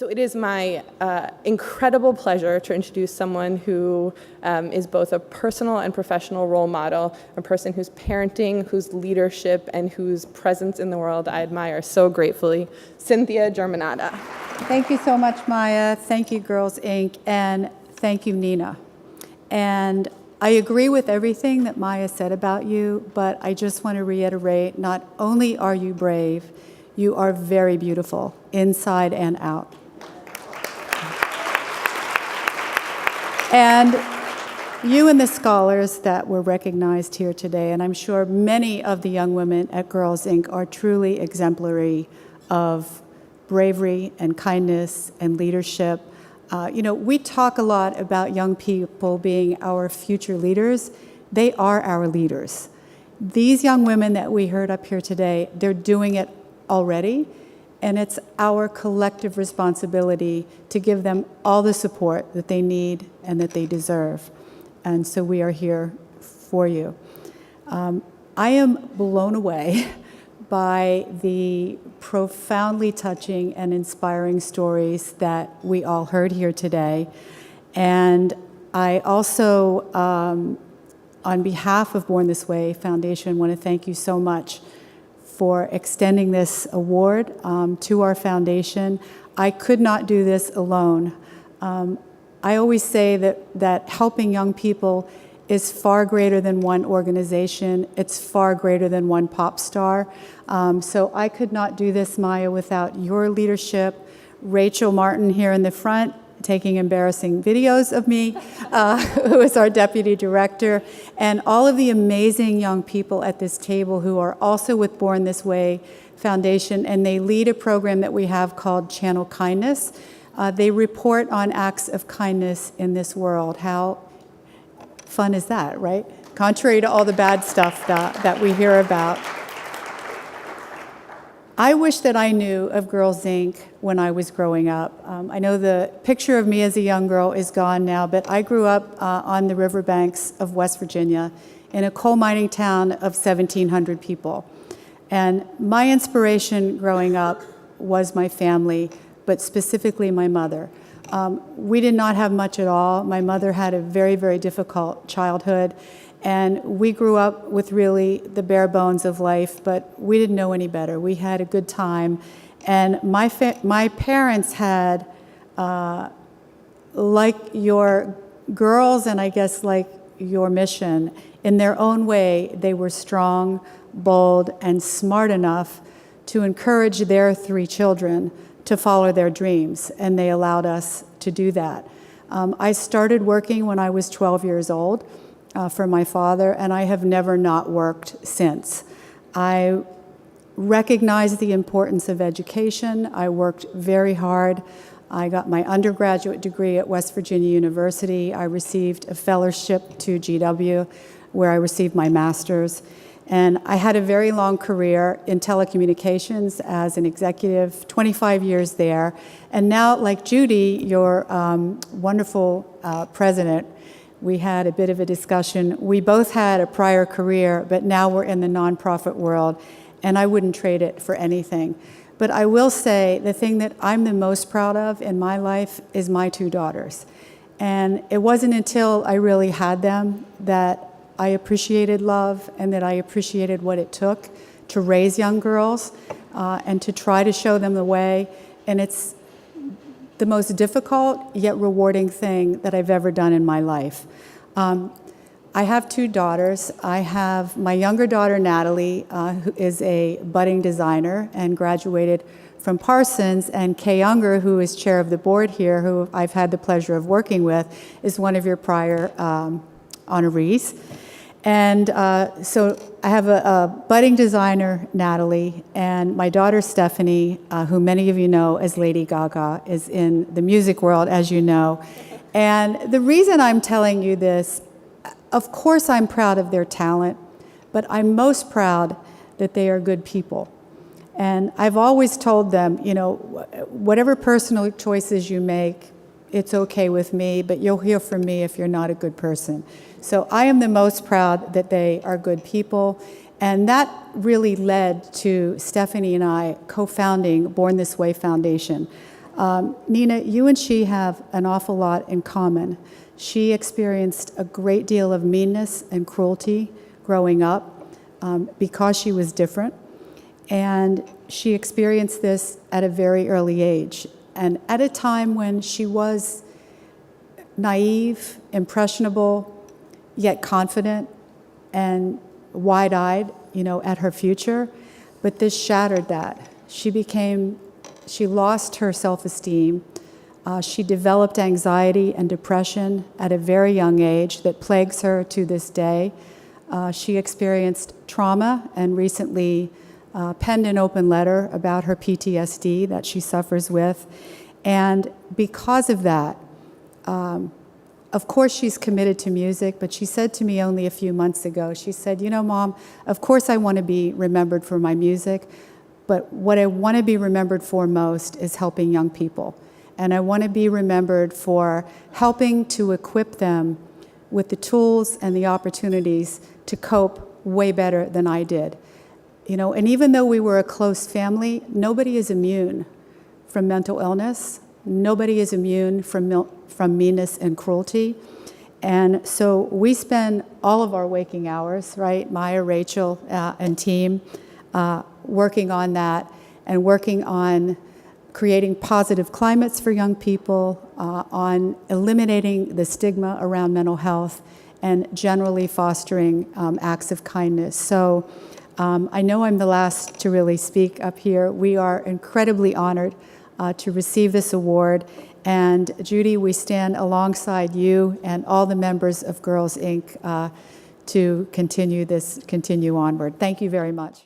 So it is my incredible pleasure to introduce someone who is both a personal and professional role model, a person whose parenting, whose leadership, and whose presence in the world I admire so gratefully, Cynthia Germanotta. Thank you so much, Maya. Thank you, Girls Inc., and thank you, Nina. And I agree with everything that Maya said about you, but I just want to reiterate, not only are you brave, you are very beautiful, inside and out. And you and the scholars that were recognized here today, and I'm sure many of the young women at Girls Inc. are truly exemplary of bravery and kindness and leadership. We talk a lot about young people being our future leaders. They are our leaders. These young women that we heard up here today, they're doing it already, and it's our collective responsibility to give them all the support that they need and that they deserve. And so we are here for you. I am blown away by the profoundly touching and inspiring stories that we all heard here today. And I also, on behalf of Born This Way Foundation, want to thank you so much for extending this award to our foundation. I could not do this alone. I always say that helping young people is far greater than one organization. It's far greater than one pop star. So I could not do this, Maya, without your leadership. Rachel Martin here in the front, taking embarrassing videos of me, who is our deputy director, and all of the amazing young people at this table who are also with Born This Way Foundation, and they lead a program that we have called Channel Kindness. They report on acts of kindness in this world. How fun is that, right? Contrary to all the bad stuff that we hear about. I wish that I knew of Girls Inc. when I was growing up. I know the picture of me as a young girl is gone now, but I grew up on the riverbanks of West Virginia in a coal mining town of 1,700 people. And my inspiration growing up was my family, but specifically my mother. We did not have much at all. My mother had a very, very difficult childhood. And we grew up with really the bare bones of life, but we didn't know any better. We had a good time. And my parents had, like your girls and I guess like your mission, in their own way, they were strong, bold, and smart enough to encourage their 3 children to follow their dreams, and they allowed us to do that. I started working when I was 12 years old. For my father, and I have never not worked since. I recognize the importance of education. I worked very hard. I got my undergraduate degree at West Virginia University. I received a fellowship to GW, where I received my master's. And I had a very long career in telecommunications as an executive, 25 years there. And now, like Judy, your wonderful president, we had a bit of a discussion. We both had a prior career, but now we're in the nonprofit world, and I wouldn't trade it for anything. But I will say the thing that I'm the most proud of in my life is my 2 daughters. And it wasn't until I really had them that I appreciated love and that I appreciated what it took to raise young girls and to try to show them the way. And it's the most difficult yet rewarding thing that I've ever done in my life. I have 2 daughters. I have my younger daughter, Natalie, who is a budding designer and graduated from Parsons, and Kay Younger, who is chair of the board here, who I've had the pleasure of working with, is one of your prior honorees. And so I have a budding designer, Natalie, and my daughter, Stephanie, who many of you know as Lady Gaga, is in the music world, as you know. And the reason I'm telling you this, of course I'm proud of their talent, but I'm most proud that they are good people. And I've always told them, whatever personal choices you make, it's okay with me, but you'll hear from me if you're not a good person. So I am the most proud that they are good people. And that really led to Stephanie and I co-founding Born This Way Foundation. Nina, you and she have an awful lot in common. She experienced a great deal of meanness and cruelty growing up because she was different. And she experienced this at a very early age. And at a time when she was naive, impressionable, yet confident and wide-eyed, at her future. But this shattered that. She lost her self-esteem. She developed anxiety and depression at a very young age that plagues her to this day. She experienced trauma and recently penned an open letter about her PTSD that she suffers with. And because of that, of course she's committed to music, but she said to me only a few months ago, she said, Mom, of course I want to be remembered for my music, but what I want to be remembered for most is helping young people. And I want to be remembered for helping to equip them with the tools and the opportunities to cope way better than I did. And even though we were a close family, nobody is immune from mental illness. Nobody is immune from meanness and cruelty. And so we spend all of our waking hours, right, Maya, Rachel, and team, working on that and working on creating positive climates for young people, on eliminating the stigma around mental health, and generally fostering acts of kindness. So I know I'm the last to really speak up here. We are incredibly honored to receive this award. And Judy, we stand alongside you and all the members of Girls Inc. To continue onward. Thank you very much.